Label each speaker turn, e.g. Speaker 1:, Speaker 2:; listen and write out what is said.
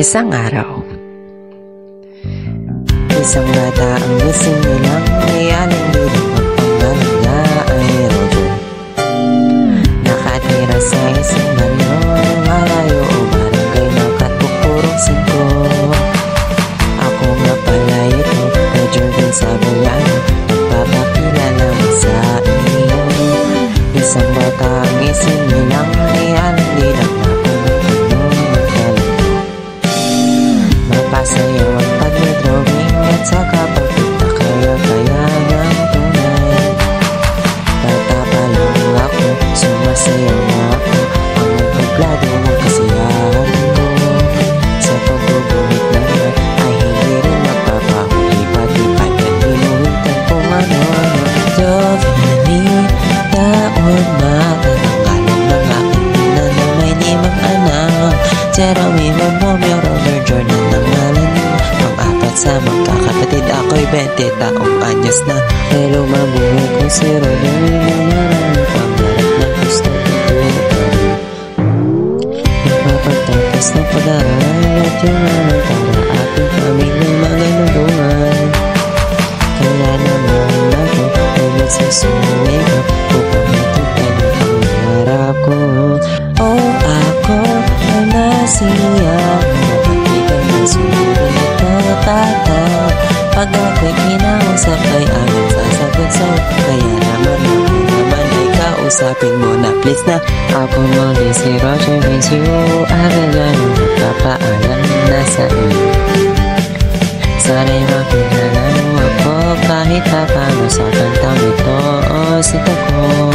Speaker 1: Isang araw, isang bata ang gising nilang may aling ang pangalan niya ay Roger. Nakatira sa isang baryo ng malayo o barangay na katupurong 5. Ako nga pala ito, Roger din sa bayan, nagpapakilala mo sa iyo. Isang bata ang gising nilang may aling mapasayaw ang pag-drawing at saka pagpunta kaya ng tunay. Bata pa lang ako, sumasayaw na ako, ang nagpaplado ng kasiyahan ko. Sa pagbubuhit naman ay hindi rin magpapahuli, pati-pat at binuhitan kung ano-ano. Jovially, taon na tananggalan ng aking ina na may 5 anak. Jeremy, Romeo, Robert, Jordan ng ngalan pang-4 sa magkakapatid. Ako'y 20 taong anyos na, pero mabuhay ko si Roger. Marami pangarap na gusto tutunan. Napapagtapos ng pag-aaral at yung para ating pamilya maganulungan. Kaya naman ako ay nagsusumigaw upang matupad ang pangarap ko. Oh, ako ay nasiyak, nakakita na sulit na tatag. Pag ako'y kinausap ay agad sasagot sa'yo. Kaya naman ay kausapin mo na please na. Ako muli si Roger Vince you. Agad yan ang nagpapaalam na sa iyo. Sana'y makilala mo ako kahit paano sa kantang ito o sita ko.